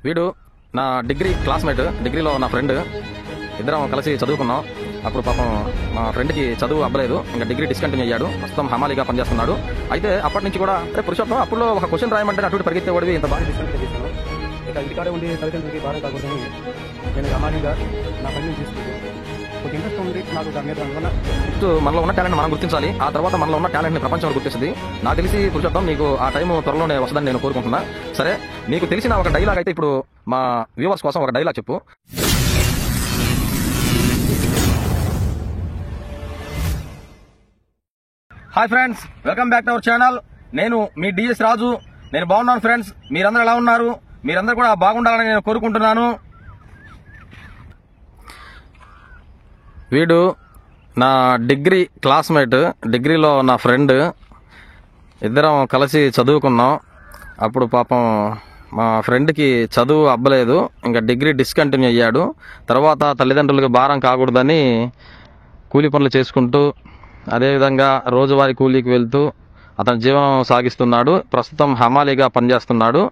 వీడు నా degree classmate, డిగ్రీలో నా ఫ్రెండ్. ఇద్దరం కలిసి చదువుకున్నాం. అప్పుడు పాపం మా ఫ్రెండ్కి చదువు అవ్వలేదు, ఇంకా డిగ్రీ డిస్కంటిన్యూ అయ్యాడు. ప్రస్తుతం హమాలీగా పనిచేస్తున్నాడు. అయితే అప్పటి నుంచి కూడా పురుషోత్తం అప్పుడు ఒక క్వశ్చన్ రాయమంటే అటు పరిగెత్తేవాడివి, ఇంత బాగా డిస్కంటిన్యూ చేశాను. ఇక ఇంటికాడే ఉండి తల్లిదండ్రులకి భారం కాకూడదని నేను హమాలీగా నా పనిని తీసుకుంటాను. ఒక ఇంట్రెస్ట్ ఉంది నాకు దాని మీద. ఫస్ట్ మనలో ఉన్న టాలెంట్ మనం గుర్తించాలి, ఆ తర్వాత మనలో ఉన్న టాలెంట్ని ప్రపంచంలో గుర్తిస్తుంది. నాకు తెలిసి పురుషోత్తం నీకు ఆ టైం త్వరలోనే వస్తుందని నేను కోరుకుంటున్నా. సరే, నీకు తెలిసిన ఒక డైలాగ్ అయితే ఇప్పుడు మా వ్యూవర్స్ కోసం ఒక డైలాగ్ చెప్పు. Hi friends, welcome back to our channel. నేను మీ డిఎస్ రాజు. నేను బాగున్నాను ఫ్రెండ్స్. మీరందరూ ఎలా ఉన్నారు? మీరందరూ కూడా బాగుండాలని నేను కోరుకుంటున్నాను. వీడు నా డిగ్రీ క్లాస్మేట్, డిగ్రీలో నా ఫ్రెండ్. ఇద్దరం కలిసి చదువుకున్నాం. అప్పుడు పాపం మా ఫ్రెండ్కి చదువు అవ్వలేదు, ఇంకా డిగ్రీ డిస్కంటిన్యూ అయ్యాడు. తర్వాత తల్లిదండ్రులకి భారం కాకూడదని కూలీ పనులు చేసుకుంటూ, అదేవిధంగా రోజువారీ కూలీకి వెళ్తూ అతని జీవనం సాగిస్తున్నాడు. ప్రస్తుతం హమాలీగా పనిచేస్తున్నాడు.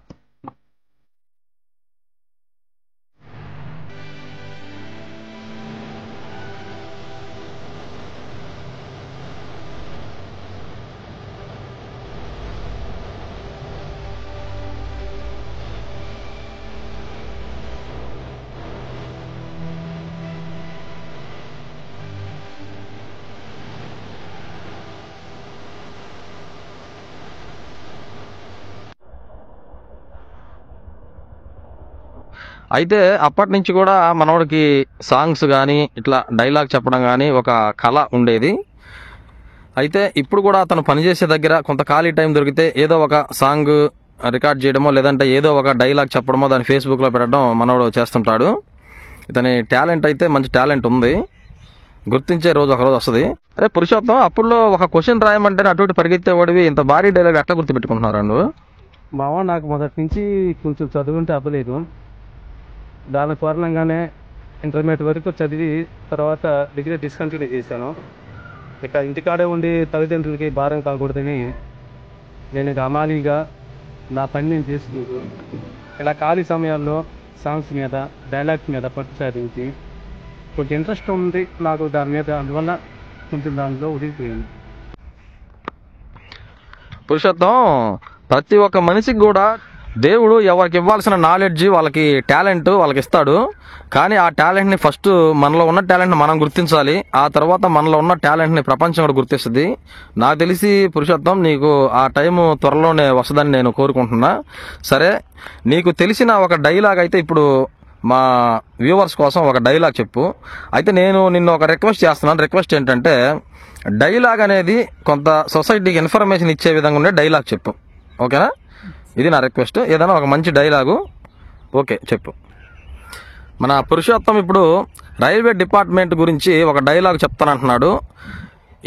అయితే అప్పటి నుంచి కూడా మనోడికి సాంగ్స్ కానీ ఇట్లా డైలాగ్ చెప్పడం కానీ ఒక కళ ఉండేది. అయితే ఇప్పుడు కూడా అతను పనిచేసే దగ్గర కొంత ఖాళీ టైం దొరికితే ఏదో ఒక సాంగ్ రికార్డ్ చేయడమో, లేదంటే ఏదో ఒక డైలాగ్ చెప్పడమో దాన్ని ఫేస్బుక్లో పెట్టడం మనోడు చేస్తుంటాడు. ఇతని టాలెంట్ అయితే మంచి టాలెంట్ ఉంది, గుర్తించే రోజు ఒకరోజు వస్తుంది. అరే పురుషోత్తం, అప్పుడులో ఒక క్వశ్చన్ రాయమంటే అటు పరిగెత్తేవాడివి, ఇంత భారీ డైలాగ్ ఎట్లా గుర్తుపెట్టుకుంటున్నారు నువ్వు? మావా, నాకు మొదటి నుంచి కొంచెం చదువుంటే అవ్వలేదు. దాని కారణంగానే ఇంటర్మీడియట్ వరకు చదివి తర్వాత డిగ్రీ డిస్కంటిన్యూ చేశాను. ఇక ఇంటికాడే ఉండి తల్లిదండ్రులకి భారం కాకూడదని నేను హమాలీగా నా పని నేను చేసుకుంటూ ఇలా ఖాళీ సమయాల్లో సాంగ్స్ మీద, డైలాగ్స్ మీద పట్టు సాధించి కొంచెం ఇంట్రెస్ట్ ఉంది నాకు దాని మీద. అందువల్ల కొంచెం దానిలో ఉడిగిపోయాను. పురుషోత్తం, ప్రతి ఒక్క మనిషికి కూడా దేవుడు ఎవరికి ఇవ్వాల్సిన నాలెడ్జ్, వాళ్ళకి టాలెంట్ వాళ్ళకి ఇస్తాడు. కానీ ఆ టాలెంట్ని ఫస్ట్ మనలో ఉన్న టాలెంట్ని మనం గుర్తించాలి, ఆ తర్వాత మనలో ఉన్న టాలెంట్ని ప్రపంచం కూడా గుర్తిస్తుంది. నాకు తెలిసి పురుషోత్తం నీకు ఆ టైము త్వరలోనే వస్తుందని నేను కోరుకుంటున్నా. సరే, నీకు తెలిసిన ఒక డైలాగ్ అయితే ఇప్పుడు మా వ్యూవర్స్ కోసం ఒక డైలాగ్ చెప్పు. అయితే నేను నిన్ను ఒక రిక్వెస్ట్ చేస్తున్నాను. రిక్వెస్ట్ ఏంటంటే, డైలాగ్ అనేది కొంత సొసైటీకి ఇన్ఫర్మేషన్ ఇచ్చే విధంగా ఉండే డైలాగ్ చెప్పు, ఓకేనా? ఇది నా రిక్వెస్ట్. ఏదైనా ఒక మంచి డైలాగు ఓకే చెప్పు. మన పురుషోత్తం ఇప్పుడు రైల్వే డిపార్ట్మెంట్ గురించి ఒక డైలాగ్ చెప్తానంటున్నాడు.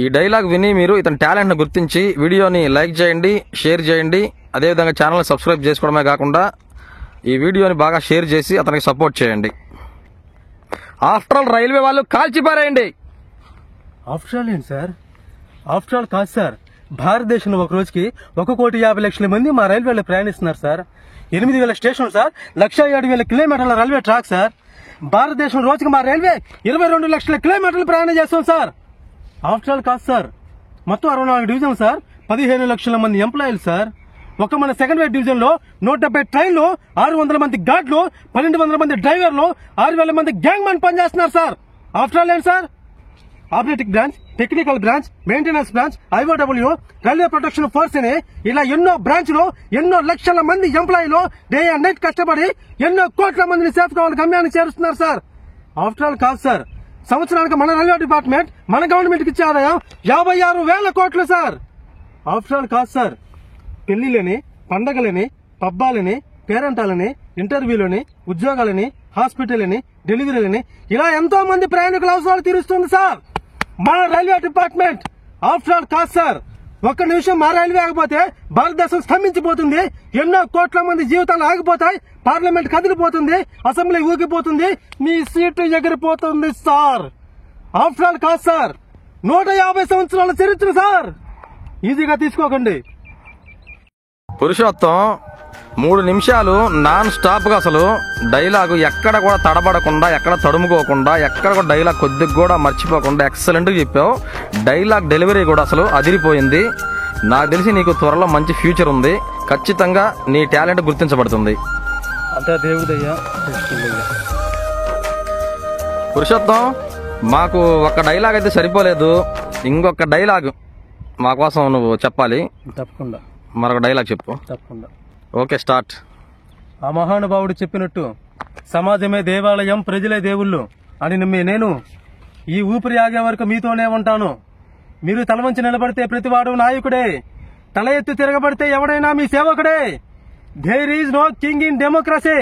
ఈ డైలాగ్ విని మీరు ఇతని టాలెంట్ని గుర్తించి వీడియోని లైక్ చేయండి, షేర్ చేయండి. అదేవిధంగా ఛానల్ని సబ్స్క్రైబ్ చేసుకోవడమే కాకుండా ఈ వీడియోని బాగా షేర్ చేసి అతనికి సపోర్ట్ చేయండి. ఆఫ్టర్ ఆల్ రైల్వే వాళ్ళు కాల్చిపారేయండి. ఆఫ్టర్ ఆల్ ఏంటి సార్? ఆఫ్టర్ ఆల్ కాదు సార్. భారతదేశంలో ఒక రోజుకి 1,50,00,000 మంది మా రైల్వేలో ప్రయాణిస్తున్నారు సార్. 8,000 స్టేషన్లు సార్, 1,07,000 కిలోమీటర్ల రైల్వే ట్రాక్ సార్. భారతదేశం రోజుకి మా రైల్వే 22 లక్షల కిలోమీటర్లు ప్రయాణం చేస్తాం సార్. ఆఫ్టర్ ఆల్ కాదు సార్. మొత్తం 64 డివిజన్ సార్, 15 లక్షల మంది ఎంప్లాయీలు సార్. ఒక మన సెకండ్ వేవ్ డివిజన్ లో 170 ట్రైన్లు, 600 మంది గార్డులు, 1,200 మంది డ్రైవర్లు, 6,000 మంది గ్యాంగ్ మ్యాన్ పనిచేస్తున్నారు సార్. ఆఫ్టర్ ఆల్ ఏంటి sir? Operating branch, technical branch, maintenance branch, IOW, railway protection force అని ఇలా ఎన్నో బ్రాంచ్లు, ఎన్నో లక్షల మంది ఎంప్లాయీలు డే అండ్ నైట్ కష్టపడి ఎన్నో కోట్ల మందిని సేఫ్ గా వాళ్ళ గమ్యాన్ని చేరుస్తున్నారు సార్. ఆఫ్టర్ ఆల్ కాదు సార్. సంవత్సరానికి మన రైల్వే డిపార్ట్మెంట్ మన గవర్నమెంట్ కి ఇచ్చే ఆదాయం 56,000 కోట్లు సార్. ఆఫ్టర్ ఆల్ కాదు సార్. పెళ్లిలని, పండగలని, పబ్బాలని, పేరెంటాలని, ఇంటర్వ్యూలని, ఉద్యోగాలని, హాస్పిటల్ అని, డెలివరీలని ఇలా ఎంతో మంది ప్రయాణికుల అవసరాలు తీరుస్తుంది సార్ మన రైల్వే డిపార్ట్మెంట్. ఆఫ్టర్ ఆల్ కాదు సార్. ఒక్క నిమిషం మా రైల్వే ఆగిపోతే భారతదేశం స్తంభించిపోతుంది, ఎన్నో కోట్ల మంది జీవితాలు ఆగిపోతాయి, పార్లమెంట్ కదిలిపోతుంది, అసెంబ్లీ ఊగిపోతుంది, మీ సీటు ఎగిరిపోతుంది సార్. ఆఫ్టర్ ఆల్ కాదు సార్. 150 సంవత్సరాల చరిత్ర సార్. ఈజీగా తీసుకోకండి. పురుషోత్తం, 3 నిమిషాలు నాన్ స్టాప్ గా అసలు డైలాగు ఎక్కడ కూడా తడబడకుండా, ఎక్కడ తడుముకోకుండా, ఎక్కడ కూడా డైలాగ్ కొద్దిగా కూడా మర్చిపోకుండా ఎక్సలెంట్ గా చెప్పావు. డైలాగ్ డెలివరీ కూడా అసలు అదిరిపోయింది. నాకు తెలిసి నీకు త్వరలో మంచి ఫ్యూచర్ ఉంది. ఖచ్చితంగా నీ టాలెంట్ గుర్తించబడుతుంది. అంతే దేవుడయ్యా. పురుషోత్తం, మాకు ఒక డైలాగ్ అయితే సరిపోలేదు. ఇంకొక డైలాగ్ మా కోసం నువ్వు చెప్పాలి. తప్పకుండా. మరొక డైలాగ్ చెప్పు. తప్పకుండా. Okay, start. ఆ మహానుభావుడు చెప్పినట్టు సమాజమే దేవాలయం, ప్రజలే దేవుళ్ళు అని నమ్మే నేను ఈ ఊపిరి ఆగే వరకు మీతోనే ఉంటాను. మీరు తల వంచి నిలబడితే ప్రతివాడు నాయకుడే, తల ఎత్తు తిరగబడితే ఎవడైనా మీ సేవకుడే. There is no king in democracy,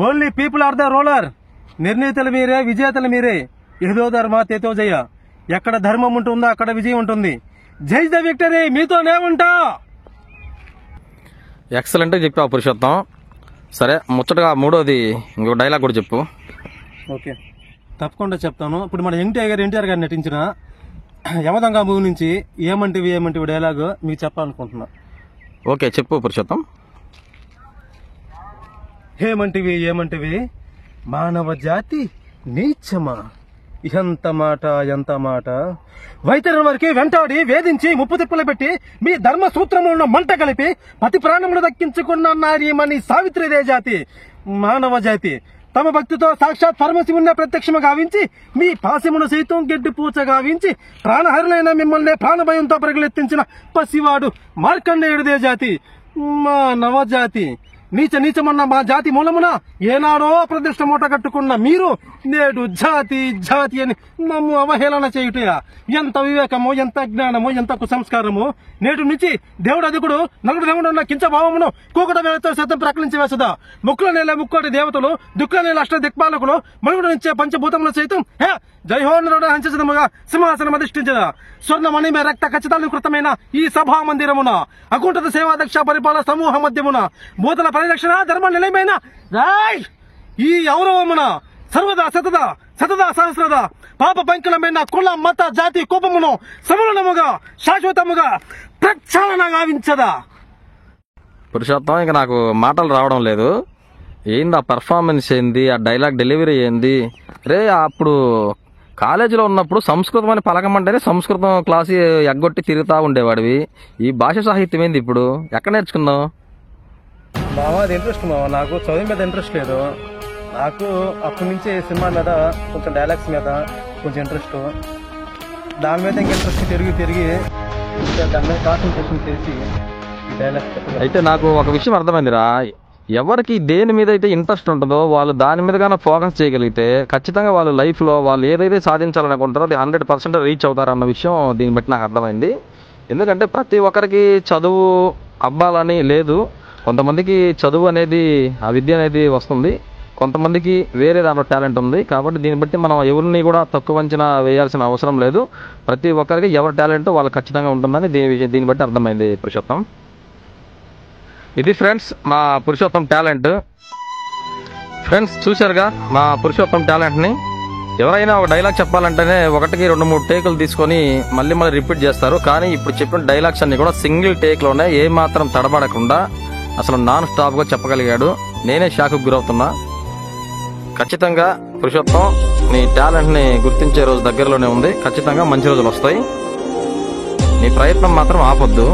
only people are the ruler. నిర్ణీతలు మీరే, విజేతలు మీరే. ఏదో ధర్మ తేతో జయ. ఎక్కడ ధర్మం ఉంటుందో అక్కడ విజయం ఉంటుంది. జై ద విక్టరీ, మీతోనే ఉంటా. ఎక్సలెంట్ గా చెప్పావు పురుషోత్తం. సరే, ముచ్చటగా మూడోది ఇంకొక డైలాగ్ కూడా చెప్పు. ఓకే, తప్పకుండా చెప్తాను. ఇప్పుడు మన ఎన్టీఆర్ గారు నటించిన యమదంగా మూవీ నుంచి ఏమంటివి డైలాగ్ మీకు చెప్పాలనుకుంటున్నా. ఓకే, చెప్పు పురుషోత్తం. ఏమంటివి మానవ జాతి నీచమా, ఎంత మాట. వైతరి వరకు వెంటాడి వేధించి ముప్పు తిప్పలు పెట్టి మీ ధర్మ సూత్రములను మంట కలిపి పతి ప్రాణములు దక్కించుకున్న నారీమణి సావిత్రిదే జాతి, మానవ జాతి. తమ భక్తితో సాక్షాత్ పరమశివుని ప్రత్యక్షము గావించి మీ పాశమును సైతం గడ్డి పూచ గావించి ప్రాణహరులైన మిమ్మల్ని ప్రాణభయంతో పరుగులెత్తించిన పసివాడు మార్కండేయుడిదే జాతి, మానవ జాతి. నీచమన్న మా జాతి మూలమున ఏనాడో ప్రతిష్ట మూట కట్టుకున్న మీరు నేడు జాతి అని మమ్ము అవహేళన చేయుటయా? ఎంత వివేకమో, ఎంత జ్ఞానమో, ఎంత కుసంస్కారమో. నేటి నుంచి దేవుడు అధికుడు నలుగుడు దేవుడున్న కించ భావమును కూకట వేలతో శాతం ప్రకటించి వేసదా. ముక్కుల నేల ముక్కోటి దేవతలు, దుక్కుల నేల అష్ట దిక్పాలకులు, మనుగుడు నుంచే పంచభూతములు సైతం జయహోనరుడు హంచదముగా సింహాసనం అధిష్ఠించదా. స్వర్ణమణిమే రక్త ఖచ్చితాలు కృతమైన ఈ సభా మందిరమున అకుంఠత సేవాదక్ష పరిపాలన సమూహ మధ్యమున భూతల పరిరక్షణ ధర్మ నిలయమైన ఈ గౌరవమున సర్వదా సతదా సహస్రద పాప పంకులమైన కుల మత జాతి కోపమును సమూలముగా శాశ్వతముగా ప్రక్షాళన గావించదా. పురుషోత్తం, ఇంకా నాకు మాటలు రావడం లేదు. ఏంది ఆ పర్ఫార్మెన్స్, ఏంది ఆ డైలాగ్ డెలివరీ, ఏంది రే? అప్పుడు కాలేజీలో ఉన్నప్పుడు సంస్కృతం అని పలకమంటేనే సంస్కృతం క్లాసు ఎగ్గొట్టి తిరుగుతా ఉండేవాడివి. ఈ భాష సాహిత్యం ఏంది ఇప్పుడు? ఎక్కడ నేర్చుకున్నావు? మావా, అది ఇంట్రెస్ట్ మావా. నాకు చదువు మీద ఇంట్రెస్ట్ లేదు. నాకు అప్పటి నుంచి సినిమా మీద, కొంచెం డైలాగ్స్ మీద కొంచెం ఇంట్రెస్ట్. దాని మీద ఇంకా ఇంట్రెస్ట్ తిరిగి దాని మీద కాన్సన్ట్రేషన్ చేసి డైలాగ్స్. అయితే నాకు ఒక విషయం అర్థమైందిరా. ఎవరికి దేని మీద అయితే ఇంట్రెస్ట్ ఉంటుందో వాళ్ళు దాని మీద కానీ ఫోకస్ చేయగలిగితే ఖచ్చితంగా వాళ్ళు లైఫ్లో వాళ్ళు ఏదైతే సాధించాలనుకుంటారో అది 100% రీచ్ అవుతారన్న విషయం దీన్ని బట్టి నాకు అర్థమైంది. ఎందుకంటే ప్రతి ఒక్కరికి చదువు అవ్వాలని లేదు. కొంతమందికి చదువు అనేది, ఆ విద్య అనేది వస్తుంది, కొంతమందికి వేరే దాంట్లో టాలెంట్ ఉంది. కాబట్టి దీన్ని బట్టి మనం ఎవరిని కూడా తక్కువ అంచనా వేయాల్సిన అవసరం లేదు. ప్రతి ఒక్కరికి ఎవరి టాలెంట్ వాళ్ళకి ఖచ్చితంగా ఉంటుందని దీన్ని బట్టి అర్థమైంది పురుషోత్తం. ఇది ఫ్రెండ్స్ మా పురుషోత్తం టాలెంట్. ఫ్రెండ్స్ చూశారుగా మా పురుషోత్తం టాలెంట్ని. ఎవరైనా ఒక డైలాగ్ చెప్పాలంటేనే 1కి 2-3 టేకులు తీసుకొని మళ్ళీ రిపీట్ చేస్తారు. కానీ ఇప్పుడు చెప్పిన డైలాగ్స్ అన్ని కూడా సింగిల్ టేక్లోనే ఏమాత్రం తడబడకుండా అసలు నాన్ స్టాప్గా చెప్పగలిగాడు. నేనే షాక్కి గురవుతున్నా. ఖచ్చితంగా పురుషోత్తం, నీ టాలెంట్ని గుర్తించే రోజు దగ్గరలోనే ఉంది. ఖచ్చితంగా మంచి రోజులు వస్తాయి. నీ ప్రయత్నం మాత్రం ఆపొద్దు.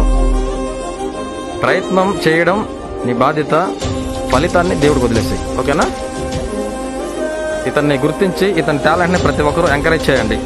ప్రయత్నం చేయడం నీ బాధ్యత, ఫలితాన్ని దేవుడికి వదిలేసి, ఓకేనా? ఇతన్ని గుర్తించి ఇతని టాలెంట్ని ప్రతి ఒక్కరూ ఎంకరేజ్ చేయండి.